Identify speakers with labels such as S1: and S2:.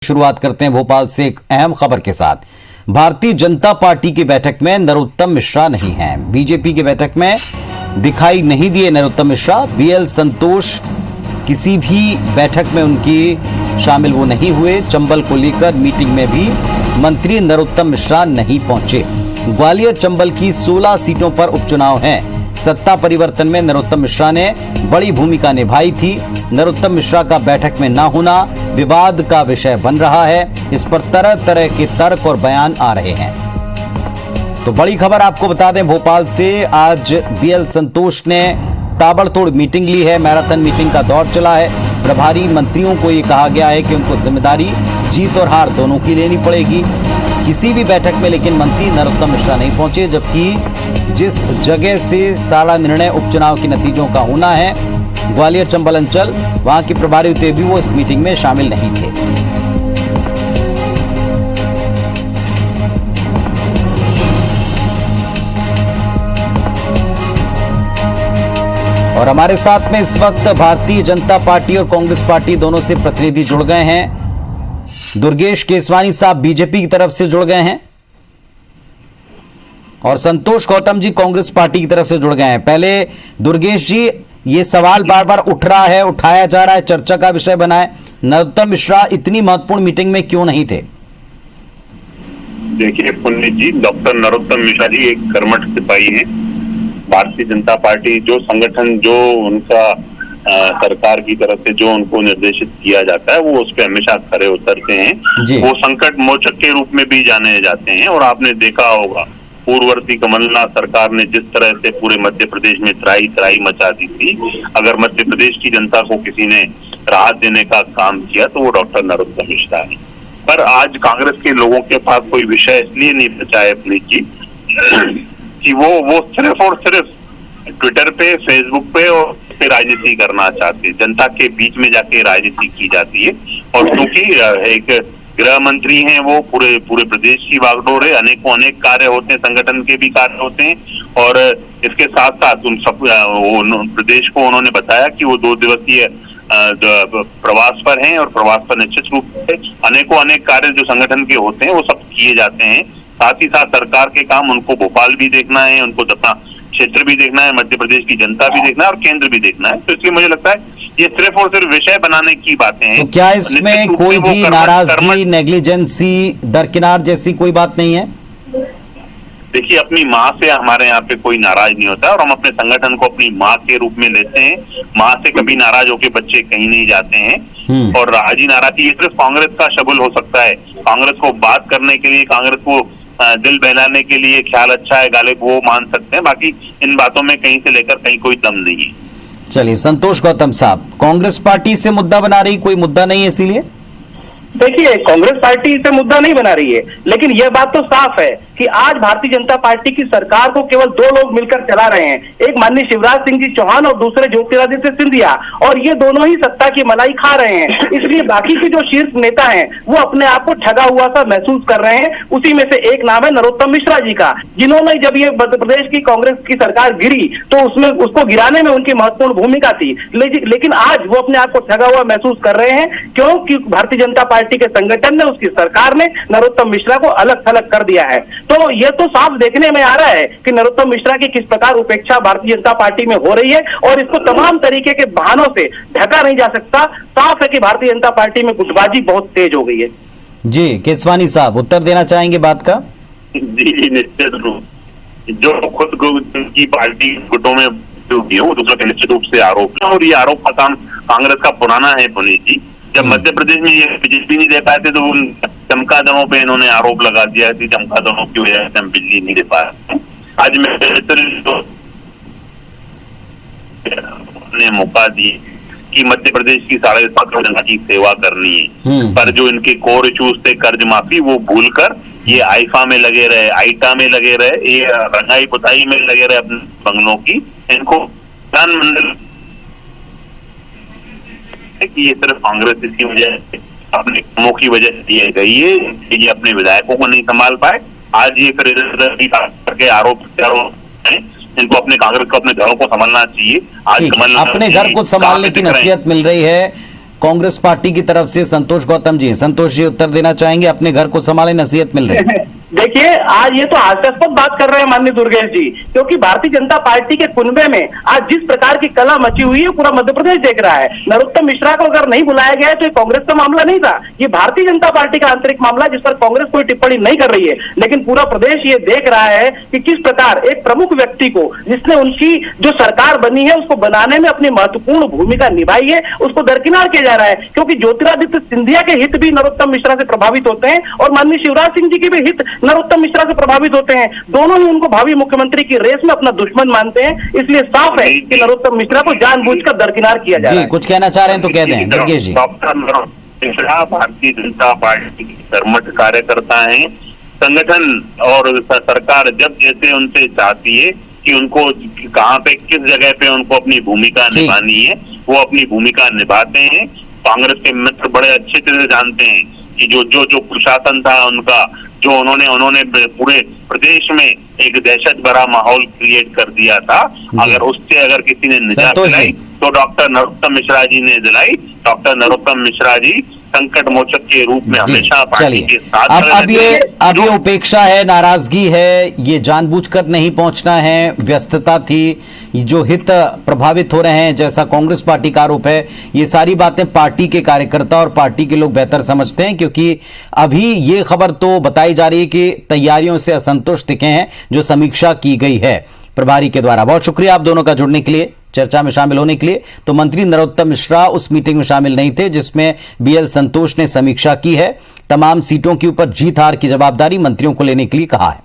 S1: शुरुआत करते हैं भोपाल से एक अहम खबर के साथ। भारतीय जनता पार्टी की बैठक में नरोत्तम मिश्रा नहीं हैं। बीजेपी की बैठक में दिखाई नहीं दिए नरोत्तम मिश्रा। बीएल संतोष किसी भी बैठक में उनकी शामिल वो नहीं हुए। चंबल को लेकर मीटिंग में भी मंत्री नरोत्तम मिश्रा नहीं पहुंचे। ग्वालियर चंबल की 16 सीटों पर उपचुनाव हैं। सत्ता परिवर्तन में नरोत्तम मिश्रा ने बड़ी भूमिका निभाई थी। नरोत्तम मिश्रा का बैठक में ना होना विवाद का विषय बन रहा है। इस पर तरह तरह के तर्क और बयान आ रहे हैं। तो बड़ी खबर आपको बता दें भोपाल से, आज बीएल संतोष ने ताबड़तोड़ मीटिंग ली है। मैराथन मीटिंग का दौर चला है। प्रभारी मंत्रियों को ये कहा गया है कि उनको जिम्मेदारी जीत और हार दोनों की लेनी पड़ेगी। किसी भी बैठक में लेकिन मंत्री नरोत्तम मिश्रा नहीं पहुंचे, जबकि जिस जगह से सारा निर्णय उपचुनाव के नतीजों का होना है, ग्वालियर चंबल अंचल, वहां के प्रभारी होते भी वो इस मीटिंग में शामिल नहीं थे। और हमारे साथ में इस वक्त भारतीय जनता पार्टी और कांग्रेस पार्टी दोनों से प्रतिनिधि जुड़ गए हैं। दुर्गेश केसवानी साहब बीजेपी की तरफ से जुड़ गए हैं और संतोष गौतम जी कांग्रेस पार्टी की तरफ से जुड़ गए हैं। पहले दुर्गेश जी, ये सवाल बार बार उठ रहा है, उठाया जा रहा है, चर्चा का विषय बना है, नरोत्तम मिश्रा इतनी महत्वपूर्ण मीटिंग में क्यों नहीं थे?
S2: देखिए पुण्य जी, डॉक्टर नरोत्तम मिश्रा जी एक कर्मठ सिपाही हैं। भारतीय जनता पार्टी जो संगठन, जो उनका सरकार की तरफ से जो उनको निर्देशित किया जाता है, वो उस पर हमेशा खरे उतरते हैं। वो संकट मोचक के रूप में भी जाने जाते हैं। और आपने देखा होगा पूर्ववर्ती कमलनाथ सरकार ने जिस तरह से पूरे मध्य प्रदेश में त्राही त्राही मचा दी थी, अगर मध्य प्रदेश की जनता को किसी ने राहत देने का काम किया तो वो डॉक्टर नरोत्तम मिश्रा है। पर आज कांग्रेस के लोगों के पास कोई विषय इसलिए नहीं बचा है अपनी जी कि वो सिर्फ और सिर्फ ट्विटर पे, फेसबुक पे और राजनीति करना चाहते हैं। जनता के बीच में जाके राजनीति की जाती है। और क्योंकि एक गृह मंत्री हैं, वो पूरे प्रदेश की बागडोर है। अनेक कार्य होते हैं, संगठन के भी कार्य होते हैं। और इसके साथ साथ उन सब प्रदेश को उन्होंने बताया कि वो 2 दिवसीय प्रवास पर हैं और प्रवास पर निश्चित रूप से अनेक कार्य जो संगठन के होते हैं वो सब किए जाते हैं। साथ ही साथ सरकार के काम उनको भोपाल भी देखना है, उनको अपना क्षेत्र भी देखना है, मध्य प्रदेश की जनता भी देखना है और केंद्र भी देखना है। तो इसलिए मुझे लगता है ये सिर्फ और सिर्फ विषय बनाने की बातें हैं।
S1: तो क्या इसमें कोई भी नाराजगी, नेग्लिजेंसी, दरकिनार जैसी कोई बात नहीं है?
S2: देखिए, अपनी माँ से हमारे यहाँ पे कोई नाराज नहीं होता और हम अपने संगठन को अपनी माँ के रूप में लेते हैं। माँ से कभी नाराज होकर बच्चे कहीं नहीं जाते हैं। और राजी नाराजी ये सिर्फ कांग्रेस का शगुल हो सकता है। कांग्रेस को बात करने के लिए, कांग्रेस को दिल बहलाने के लिए ख्याल अच्छा है गालिब, वो मान सकते हैं। बाकी इन बातों में कहीं से लेकर कहीं कोई दम नहीं है।
S1: चलिए संतोष गौतम साहब, कांग्रेस पार्टी से मुद्दा बना रही, कोई मुद्दा नहीं है इसीलिए?
S3: देखिए, कांग्रेस पार्टी इसे मुद्दा नहीं बना रही है, लेकिन यह बात तो साफ है कि आज भारतीय जनता पार्टी की सरकार को केवल 2 लोग मिलकर चला रहे हैं। एक माननीय शिवराज सिंह जी चौहान और दूसरे ज्योतिरादित्य सिंधिया, और ये दोनों ही सत्ता की मलाई खा रहे हैं। इसलिए बाकी के जो शीर्ष नेता हैं वो अपने आप को ठगा हुआ सा महसूस कर रहे हैं। उसी में से एक नाम है नरोत्तम मिश्रा जी का, जिन्होंने जब ये मध्य प्रदेश की कांग्रेस की सरकार गिरी तो उसमें उसको गिराने में उनकी महत्वपूर्ण भूमिका थी। लेकिन आज वो अपने आप को ठगा हुआ महसूस कर रहे हैं। क्योंकि भारतीय जनता पार्टी के संगठन ने, उसकी सरकार ने नरोत्तम मिश्रा को अलग थलग कर दिया है। तो यह तो साफ देखने में आ रहा है कि नरोत्तम मिश्रा की किस प्रकार उपेक्षा भारतीय जनता पार्टी में हो रही है और इसको तमाम तरीके के बहानों से ढका नहीं जा सकता। साफ है कि भारतीय जनता पार्टी में गुटबाजी बहुत तेज हो गई है।
S1: जी केसवानी साहब, उत्तर देना चाहेंगे बात का?
S2: जी निश्चित रूप, जो खुद की पार्टी गुटों में वो दूसरों के निश्चित रूप से आरोप, और ये आरोप का काम कांग्रेस का पुराना है पुनीत जी। जब मध्य प्रदेश में ये बीजेपी नहीं दे पाए थे तो उन चमका दमों पे इन्होंने आरोप लगा दिया कि चमका दमों की वजह से हम बिजली नहीं दे पाए। आज ने मौका दिए कि मध्य प्रदेश की 7.5 करोड़ जनता की सेवा करनी है, पर जो इनके कोर इश्यूज थे, कर्ज माफी, वो भूलकर ये आईफा में लगे रहे, आईटा में लगे रहे, ये रंगाई पुताई में लगे रहे अपने बंगलों की। इनको विधानमंडल कि ये सिर्फ कांग्रेस इसकी वजह से, अपने कामों की वजह से दिए गई है, ये अपने विधायकों को नहीं संभाल पाए। आज ये फिर आरोप हैं, इनको अपने कांग्रेस को अपने घरों को संभालना चाहिए। आज
S1: अपने घर को संभालने की नसीहत मिल रही है। कांग्रेस पार्टी की तरफ से संतोष गौतम जी। संतोष जी उत्तर देना चाहेंगे, अपने घर को संभाले, नसीहत मिल रही है।
S3: देखिए, आज ये तो हास्यास्पद बात कर रहे हैं माननीय दुर्गेश जी, क्योंकि भारतीय जनता पार्टी के कुनबे में आज जिस प्रकार की कला मची हुई है पूरा मध्य प्रदेश देख रहा है। नरोत्तम मिश्रा को अगर नहीं बुलाया गया है तो ये कांग्रेस का मामला नहीं था, ये भारतीय जनता पार्टी का आंतरिक मामला जिस पर कांग्रेस कोई टिप्पणी नहीं कर रही है। लेकिन पूरा प्रदेश ये देख रहा है कि किस प्रकार एक प्रमुख व्यक्ति को, जिसने उनकी जो सरकार बनी है उसको बनाने में अपनी महत्वपूर्ण भूमिका निभाई है, उसको दरकिनार किया जा रहा है। क्योंकि ज्योतिरादित्य सिंधिया के हित भी नरोत्तम मिश्रा से प्रभावित होते हैं और माननीय शिवराज सिंह जी के भी हित नरोत्तम मिश्रा से प्रभावित होते हैं। दोनों ही उनको भावी मुख्यमंत्री की रेस में अपना दुश्मन मानते हैं, इसलिए साफ है कि नरोत्तम मिश्रा को जानबूझकर दरकिनार किया जा रहा है।
S1: कुछ कहना चाह रहे हैं तो कह दें दुर्गेश जी।
S2: डॉक्टर नरोत्तम मिश्रा भारतीय जनता पार्टी के कर्मठ कार्यकर्ता हैं। संगठन और सरकार जब जैसे उनसे चाहती है कि उनको कहाँ पे किस जगह पे उनको अपनी भूमिका निभानी है, वो अपनी भूमिका निभाते हैं। कांग्रेस के मित्र बड़े अच्छे से जानते हैं कि जो प्रशासन था उनका, जो उन्होंने पूरे प्रदेश में एक दहशत भरा माहौल क्रिएट कर दिया था, अगर किसी ने निजात दिलाई तो डॉक्टर नरोत्तम मिश्रा जी ने दिलाई। डॉक्टर नरोत्तम मिश्रा जी संकट मोचक के रूप में हमेशा पार्टी के साथ।
S1: अब ये उपेक्षा है, नाराजगी है, ये जानबूझकर नहीं पहुंचना है, व्यस्तता थी, जो हित प्रभावित हो रहे हैं जैसा कांग्रेस पार्टी का आरोप है, ये सारी बातें पार्टी के कार्यकर्ता और पार्टी के लोग बेहतर समझते हैं। क्योंकि अभी ये खबर तो बताई जा रही है कि तैयारियों से असंतुष्ट दिखे हैं, जो समीक्षा की गई है प्रभारी के द्वारा। बहुत शुक्रिया आप दोनों का जुड़ने के लिए, चर्चा में शामिल होने के लिए। तो मंत्री नरोत्तम मिश्रा उस मीटिंग में शामिल नहीं थे जिसमें बीएल संतोष ने समीक्षा की है। तमाम सीटों के ऊपर जीत हार की जवाबदारी मंत्रियों को लेने के लिए कहा है।